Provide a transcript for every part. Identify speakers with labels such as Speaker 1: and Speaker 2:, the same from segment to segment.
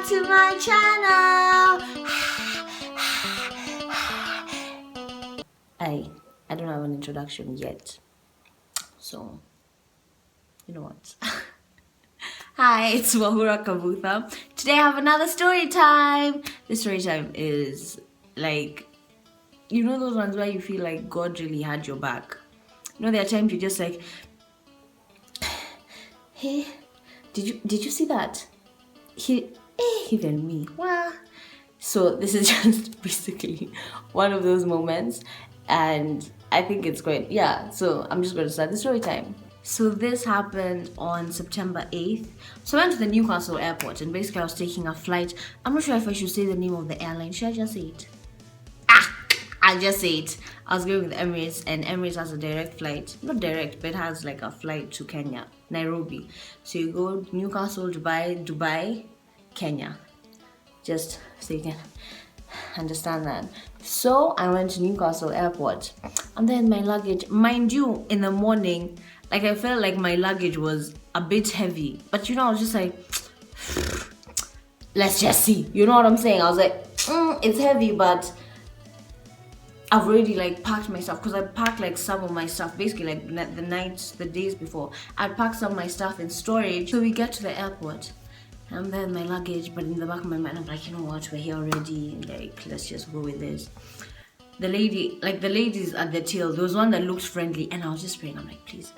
Speaker 1: back to my channel. I don't have an introduction yet, so you know what. Hi, it's Wahura Kabutha. Today I have another story time. The story time is like, you know those ones where you feel like God really had your back. You know, there are times you're just like, hey, did you see that? Even me. Wow. So this is just basically one of those moments, and I think it's great. Yeah, so I'm just going to start the story time. So this happened on September 8th. So I went to the Newcastle airport, and basically I was taking a flight. I'm not sure if I should say the name of the airline. Should I just say it? I'll just say it. I was going with Emirates, and Emirates has a direct flight. Not direct, but it has like a flight to Kenya, Nairobi. So you go Newcastle, Dubai, Kenya. Just so you can understand that. So I went to Newcastle airport, and then my luggage, mind you, in the morning, like I felt like my luggage was a bit heavy, but you know, I was just like, let's just see. You know what I'm saying? I was like, it's heavy, but I've already like packed my stuff, because I packed like some of my stuff basically like the days before. I'd packed some of my stuff in storage. So we get to the airport, and then my luggage, but in the back of my mind I'm like, you know what, we're here already, like let's just go with this. The ladies at the till, there was one that looked friendly, and I was just praying, I'm like, please,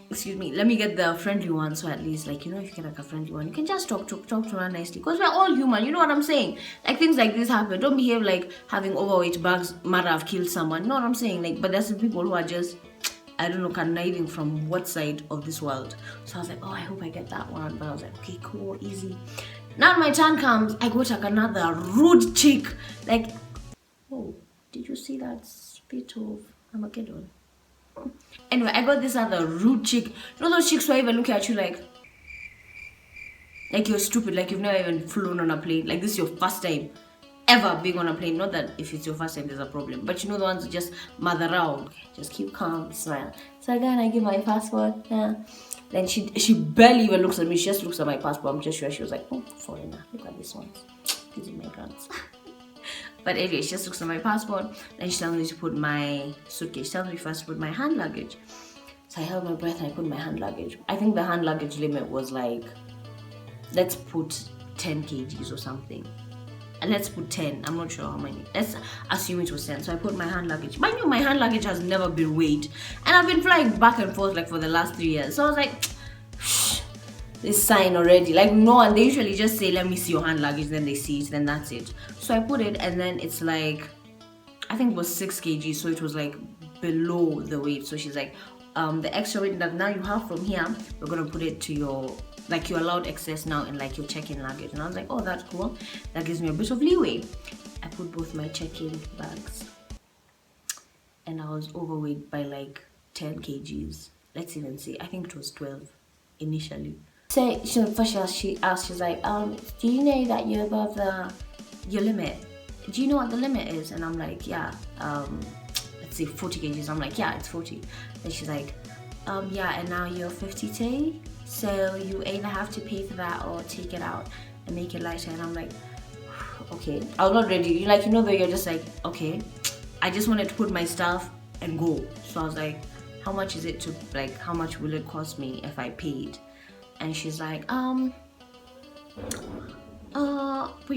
Speaker 1: excuse me, let me get the friendly one, so at least, like, you know, if you get like a friendly one, you can just talk to her nicely, because we're all human, you know what I'm saying? Like, things like this happen. Don't behave like having overweight bags might have killed someone. You know what I'm saying? Like, but there's some people who are just, I don't know, conniving from what side of this world. So I was like, oh, I hope I get that one. But I was like, okay, cool, easy. Now my turn comes, I got like another rude chick. Like, oh, did you see that spit of Armageddon? Anyway, I got this other rude chick. You know those chicks who even look at you like you're stupid, like you've never even flown on a plane. Like this is your first time ever being on a plane. Not that if it's your first time there's a problem, but you know the ones who just mother around. Just keep calm, smile. So again, I give my passport. Yeah. Then she barely even looks at me. She just looks at my passport. I'm just sure she was like, oh, foreigner. Look at this one. These immigrants. But anyway, she just looks at my passport. Then she tells me to put my suitcase. She tells me first to put my hand luggage. So I held my breath and I put my hand luggage. I think the hand luggage limit was like, let's put 10 kgs or something. And let's put 10. I'm not sure how many. Let's assume it was 10. So I put my hand luggage. Mind you, my hand luggage has never been weighed. And I've been flying back and forth like for the last 3 years. So I was like, this sign already. Like, no, and they usually just say, let me see your hand luggage. Then they see it. Then that's it. So I put it, and then it's like, I think it was 6 kg. So it was like below the weight. So she's like, the extra weight that now you have from here, we're going to put it to your, like, you're allowed excess now in like your check-in luggage. And I was like, oh, that's cool. That gives me a bit of leeway. I put both my check-in bags, and I was overweight by like 10 kgs. Let's even say, I think it was 12 initially. So she asked, she's like, do you know that you're above your limit? Do you know what the limit is? And I'm like, yeah, let's say 40 kgs. I'm like, yeah, it's 40. And she's like, yeah, and now you're 52, so you either have to pay for that or take it out and make it lighter. And I'm like, okay, I was not ready. Like, you know, though, you're just like, okay, I just wanted to put my stuff and go. So I was like, how much is it to, like, how much will it cost me if I paid? And she's like, we're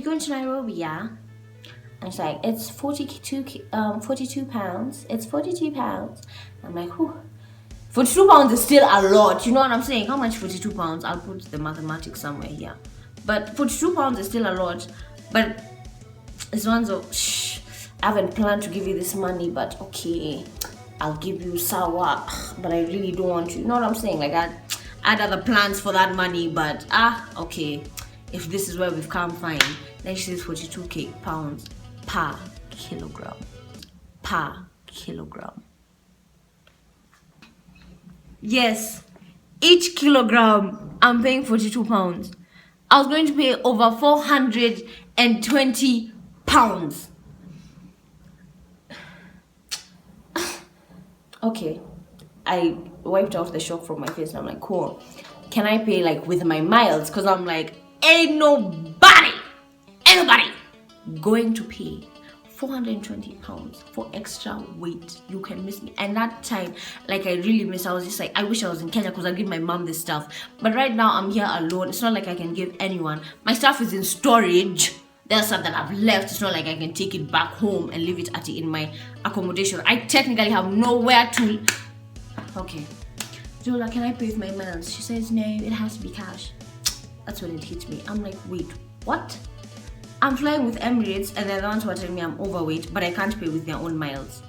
Speaker 1: going to Nairobi, yeah? And she's like, it's 42 pounds. It's 42 pounds. I'm like, whew. 42 pounds is still a lot. You know what I'm saying? How much 42 pounds? I'll put the mathematics somewhere here. But 42 pounds is still a lot. But it's one of, I haven't planned to give you this money, but okay, I'll give you sawa. But I really don't want to. You know what I'm saying? Like, I had other plans for that money, but okay, if this is where we've come, fine. Then she says 42 pounds per kilogram. Per kilogram. Yes, each kilogram I'm paying 42 pounds. I was going to pay over 420 pounds. Okay, I wiped out the shock from my face and I'm like, cool, can I pay like with my miles? Because I'm like, ain't nobody anybody going to pay 420 pounds for extra weight. You can miss me. And that time, like, I really miss. I was just like, I wish I was in Kenya because I give my mom this stuff. But right now I'm here alone. It's not like I can give anyone. My stuff is in storage. There's stuff that I've left. It's not like I can take it back home and leave it in my accommodation. I technically have nowhere to. Okay, Jola, can I pay with my miles? She says no, it has to be cash. That's when it hits me. I'm like, wait, what? I'm flying with Emirates and they're the ones who are telling me I'm overweight, but I can't pay with their own miles.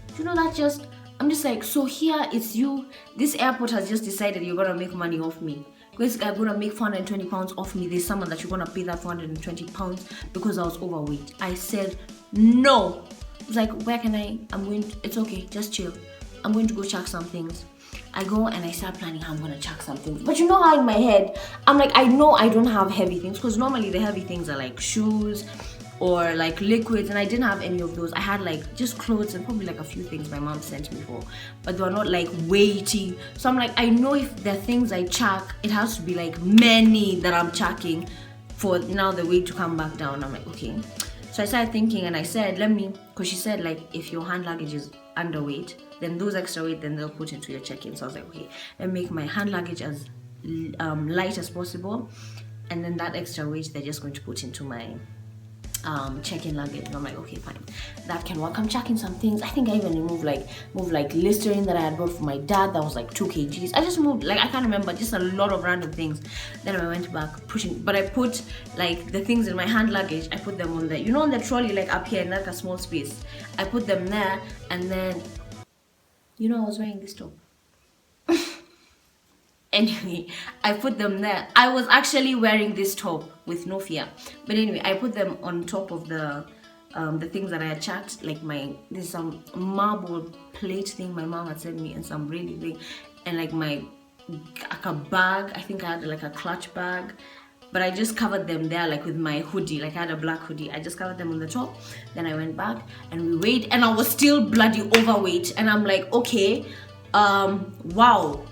Speaker 1: Do you know that just, I'm just like, so here it's you, this airport has just decided you're gonna make money off me. This guy gonna make 420 pounds off me. There's someone that you're gonna pay that 420 pounds because I was overweight. I said, no. I was like, where can it's okay, just chill. I'm going to go check some things. I go and I start planning how I'm gonna chuck some things. But you know how in my head, I'm like, I know I don't have heavy things because normally the heavy things are like shoes or like liquids, and I didn't have any of those. I had like just clothes and probably like a few things my mom sent me for, but they were not like weighty. So I'm like, I know if the things I chuck, it has to be like many that I'm chucking for now the weight to come back down. I'm like, okay. So I started thinking and I said, because she said like if your hand luggage is underweight, then those extra weight, then they'll put into your check-in. So I was like, okay, let me make my hand luggage as light as possible, and then that extra weight they're just going to put into my check-in luggage. And I'm like, okay, fine, that can work. I'm checking some things. I think I even moved like Listerine that I had bought for my dad that was like 2 kgs. I just moved, like, I can't remember, just a lot of random things. Then I went back pushing, but I put like the things in my hand luggage, I put them on the, you know, on the trolley, like up here in like a small space. I put them there, and then, you know, I was wearing this top. Anyway, I put them there. I was actually wearing this top with no fear. But anyway, I put them on top of the things that I had chucked. Like there's some marble plate thing my mom had sent me, and some really big, and like a bag. I think I had like a clutch bag. But I just covered them there like with my hoodie. Like I had a black hoodie. I just covered them on the top. Then I went back and we weighed, and I was still bloody overweight. And I'm like, okay, wow.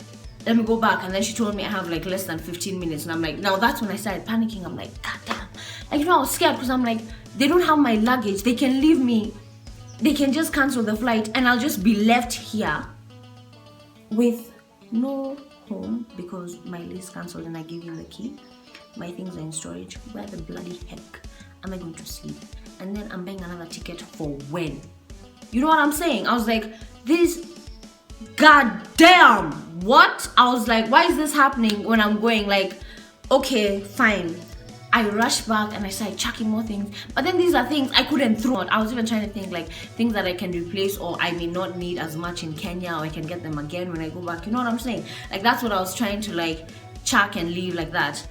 Speaker 1: Let me go back. And then she told me I have like less than 15 minutes. And I'm like, now that's when I started panicking. I'm like, god damn. Like, you know, I was scared because I'm like, they don't have my luggage. They can leave me. They can just cancel the flight and I'll just be left here with no home because my lease cancelled and I gave him the key. My things are in storage. Where the bloody heck am I going to sleep? And then I'm buying another ticket for when? You know what I'm saying? I was like, this, goddamn, what? I was like, why is this happening when I'm going? Like, okay, fine. I rushed back and I started chucking more things. But then these are things I couldn't throw out. I was even trying to think like things that I can replace or I may not need as much in Kenya, or I can get them again when I go back. You know what I'm saying? Like, that's what I was trying to like chuck and leave like that.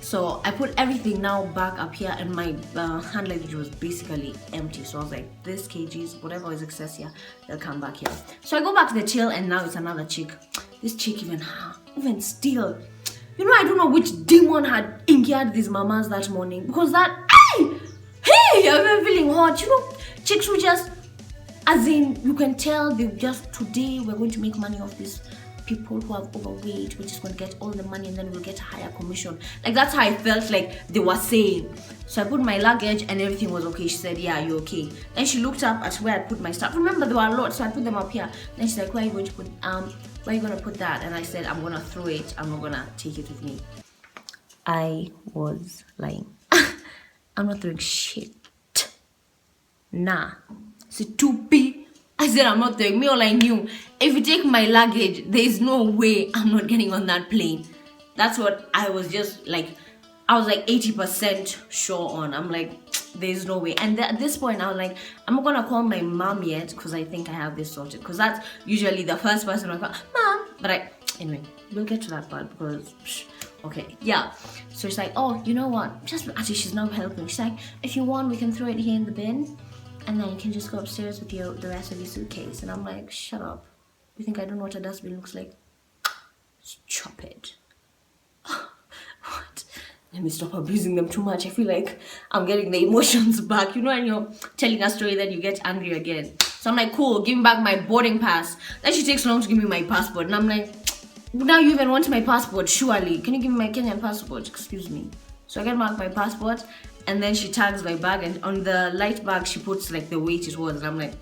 Speaker 1: So I put everything now back up here, and my hand luggage was basically empty. So I was like, this kgs, whatever is excess here, they'll come back here. So I go back to the till, and now it's another chick. This chick even still, you know, I don't know which demon had injured these mamas that morning, because that, hey, I've been feeling hot. You know, chicks who just, as in, you can tell they just, today we're going to make money off this. People who have overweight, we're just going to get all the money and then we'll get a higher commission. Like, that's how I felt like they were saying. So I put my luggage and everything was okay. She said, yeah, you're okay. Then she looked up at where I put my stuff. Remember, there were a lot, so I put them up here. Then she's like, where are you going to put that? And I said, I'm going to throw it. I'm not going to take it with me. I was lying. I'm not throwing shit. Nah. C'est too big. I said, I'm not throwing. Me, all I knew, if you take my luggage, there's no way I'm not getting on that plane. That's what I was just like, I was like 80% sure on. I'm like, there's no way. And at this point, I was like, I'm not gonna call my mom yet because I think I have this sorted. Because that's usually the first person I call, mom. But anyway, we'll get to that part because, okay, yeah. So she's like, oh, you know what? Actually, she's now helping. She's like, if you want, we can throw it here in the bin. And then you can just go upstairs with the rest of your suitcase. And I'm like, shut up. You think I don't know what a dustbin looks like? Chop it. What? Let me stop abusing them too much. I feel like I'm getting the emotions back. You know, when you're telling a story, then you get angry again. So I'm like, cool, give me back my boarding pass. Then she takes long to give me my passport. And I'm like, now you even want my passport, surely. Can you give me my Kenyan passport? Excuse me. So I get back my passport, and then she tags my bag, and on the light bag she puts like the weight it was, and I'm like,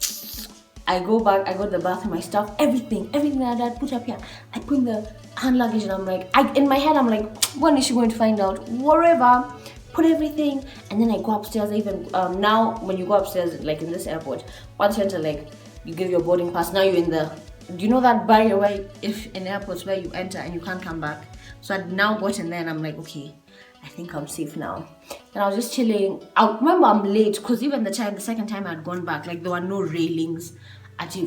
Speaker 1: I go back, I go to the bathroom, my stuff, everything that I put up here, I put in the hand luggage, and I'm like, in my head I'm like, when is she going to find out? Whatever. Put everything, and then I go upstairs. Even now, when you go upstairs, like in this airport, once you enter, like you give your boarding pass. Now you're in the, you know that barrier where, if in airports where you enter and you can't come back. So I'd now gotten there, and I'm like, okay, I think I'm safe now. And I was just chilling. I remember I'm late because even the second time I'd gone back, like there were no railings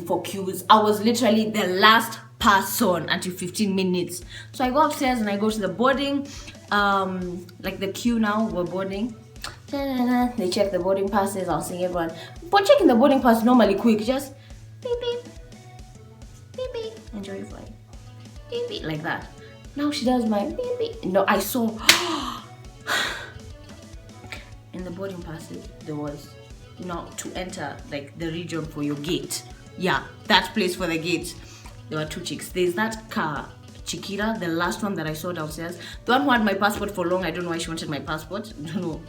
Speaker 1: for queues. I was literally the last person until 15 minutes. So I go upstairs and I go to the boarding. Like the queue now, we're boarding. They check the boarding passes. I was seeing everyone. But checking the boarding pass normally quick, just beep beep, beep beep, enjoy your flight, beep beep, like that. Now she does my beep beep. No, I saw in the boarding passes there was, to enter like the region for your gate. Yeah, that place for the gate. There were two chicks. There's that car. Chiquita, the last one that I saw downstairs, the one who had my passport for long. I don't know why she wanted my passport. I don't know,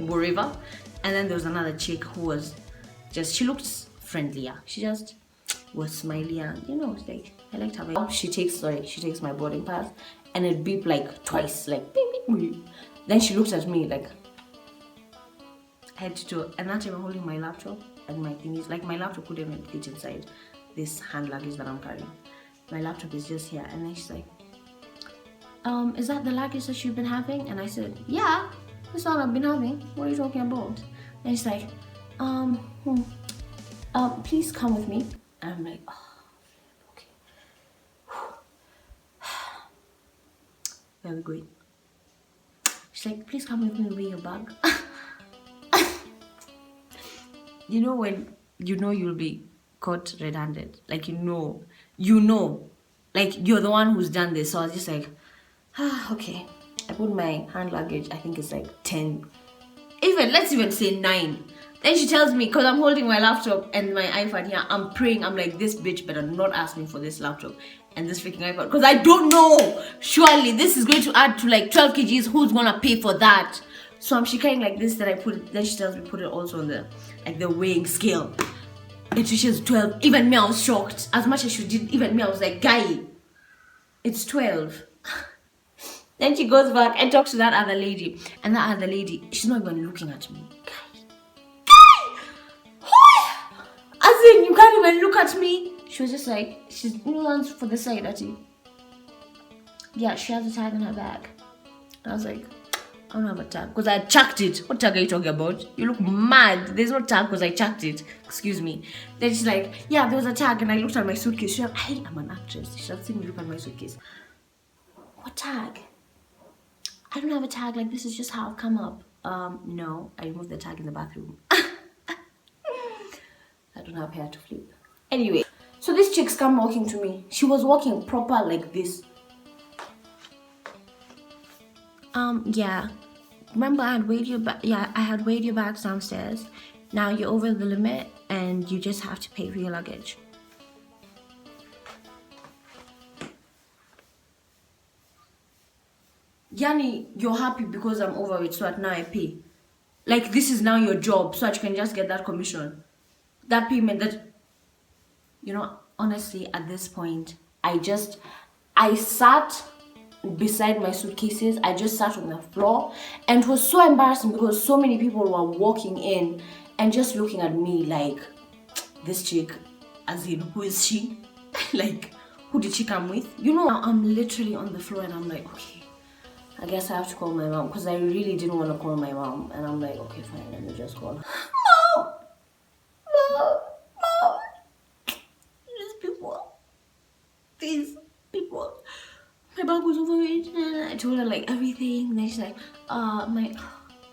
Speaker 1: wherever. And then there was another chick who was just, she looked friendlier. She just was smiley, and like I liked her. She takes my boarding pass, and it beeped like twice, like beep, beep, beep. Then she looked at me like head to toe, and that time I'm holding my laptop and my thingies. Like my laptop couldn't even fit inside this hand luggage that I'm carrying. My laptop is just here, and then she's like, is that the luggage that you've been having? And I said, yeah, that's all I've been having. What are you talking about? And she's like, please come with me. And I'm like, oh, okay. Very great. She's like, please come with me and weigh your bag. When you'll be caught red-handed, like like you're the one who's done this. So I was just like, okay. I put my hand luggage, I think it's like 10, let's even say 9. Then she tells me, because I'm holding my laptop and my iPad here, I'm praying, I'm like, this bitch better not ask me for this laptop and this freaking iPad, because I don't know, surely this is going to add to like 12 kgs, who's gonna pay for that? So I'm shaking like this, then she tells me put it also on the weighing scale. It reaches 12. Even me, I was shocked. As much as she did, even me, I was like, guy, it's 12. Then she goes back and talks to that other lady. And that other lady, she's not even looking at me. Guy! As in, you can't even look at me. She was just like, she's nuanced for the side at you. Yeah, she has a tag in her bag. And I was like, I don't have a tag because I chucked it. What tag are you talking about? You look mad. There's no tag because I chucked it. Excuse me. Then she's like, yeah, there was a tag, and I looked at my suitcase. She's like, I am an actress. She had seen me look at my suitcase. What tag? I don't have a tag. Like, this is just how I've come up. No, I removed the tag in the bathroom. I don't have hair to flip. Anyway, so this chick's come walking to me. She was walking proper like this. Yeah. Remember I had weighed your I had weighed your bags downstairs. Now you're over the limit and you just have to pay for your luggage. Yani, you're happy because I'm over it, so at now I pay. Like, this is now your job, so that you can just get that commission. That payment that, honestly, at this point, I sat beside my suitcases. I just sat on the floor, and it was so embarrassing because so many people were walking in and just looking at me like, this chick, as in, who is she? Like, who did she come with? I'm literally on the floor, and I'm like, okay, I guess I have to call my mom, because I really didn't want to call my mom. And I'm like, okay, fine, let me just call her. Mom! These people. My bag was overweight, and I told her like everything. And then she's like,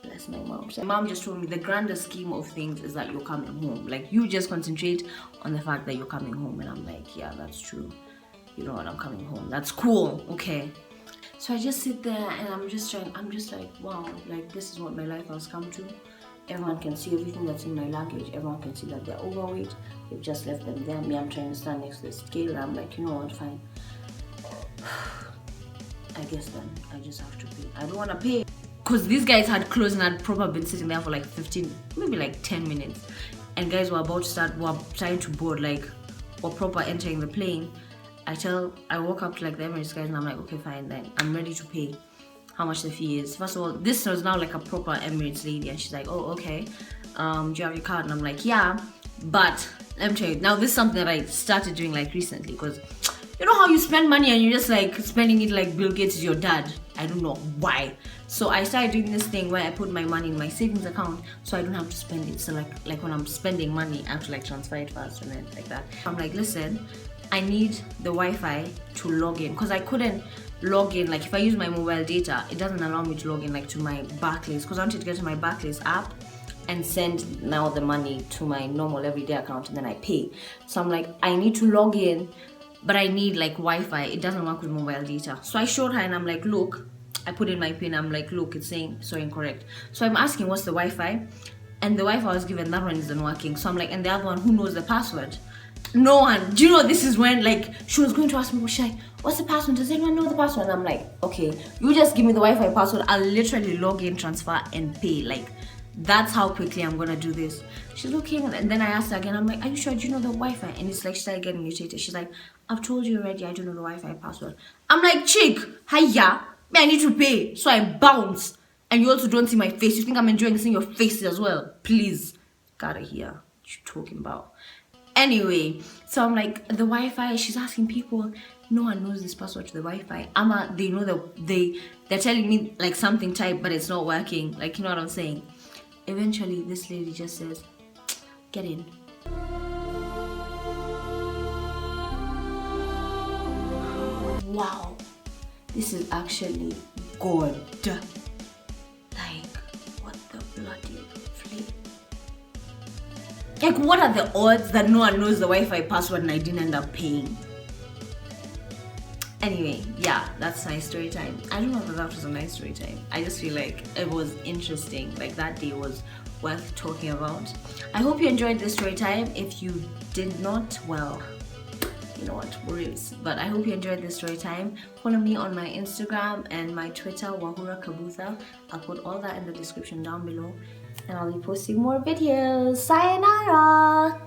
Speaker 1: bless my mom. My mom just told me the grander scheme of things is that you're coming home. Like, you just concentrate on the fact that you're coming home. And I'm like, yeah, that's true. You know what, I'm coming home. That's cool, okay. So I just sit there and I'm just like, wow, like, this is what my life has come to. Everyone can see everything that's in my luggage. Everyone can see that they're overweight. They've just left them there. Me, I'm trying to stand next to the scale, and I'm like, you know what, fine. I guess then I just have to pay. I don't want to pay. because these guys had closed and I'd probably been sitting there for like 15, maybe like 10 minutes. And guys were about to start, were trying to board, like, or proper entering the plane. I walk up to like the Emirates guys and I'm like, okay, fine, then I'm ready to pay how much the fee is. First of all, this was now like a proper Emirates lady, and she's like, oh, okay, do you have your card? And I'm like, yeah, but let me tell you, now this is something that I started doing like recently, because you know how you spend money and you're just like spending it like Bill Gates is your dad. I don't know why. So I started doing this thing where I put my money in my savings account so I don't have to spend it. So like when I'm spending money, I have to like transfer it first and then like that. I'm like, listen, I need the Wi-Fi to log in, because I couldn't log in. Like if I use my mobile data, it doesn't allow me to log in like to my Barclays, because I wanted to get to my Barclays app and send now the money to my normal everyday account and then I pay. So I'm like, I need to log in, but I need like Wi-Fi. It doesn't work with mobile data. So I showed her and I'm like, look, I put in my pin. I'm like, look, it's saying so incorrect. So I'm asking, what's the Wi-Fi? And the Wi-Fi I was given, that one isn't working. So I'm like, and the other one, who knows the password? No one. Do you know, this is when like she was going to ask me, what's the password? Does anyone know the password? And I'm like, okay, you just give me the Wi-Fi password. I'll literally log in, transfer, and pay. Like, that's how quickly I'm gonna do this. She's looking, and then I asked her again. I'm like, are you sure? Do you know the Wi-Fi? And it's like she started getting irritated. She's like, I've told you already, I don't know the Wi-Fi password. I'm like, chick, hiya, I need to pay. So I bounce, and you also don't see my face. You think I'm enjoying seeing your faces as well? Please, gotta hear what you talking about. Anyway, so I'm like, the Wi-Fi. She's asking people. No one knows this password to the Wi-Fi. They know they're telling me like something type, but it's not working. Like, you know what I'm saying? Eventually, this lady just says, get in. Wow, this is actually good. Like, what the bloody flip? Like, what are the odds that no one knows the Wi-Fi password and I didn't end up paying? Anyway, yeah, that's my story time. I don't know if that was a nice story time. I just feel like it was interesting. Like, that day was worth talking about. I hope you enjoyed this story time. If you did not, well, you know what, worries. But I hope you enjoyed this story time. Follow me on my Instagram and my Twitter, Wahura Kabutha. I'll put all that in the description down below. And I'll be posting more videos. Sayonara!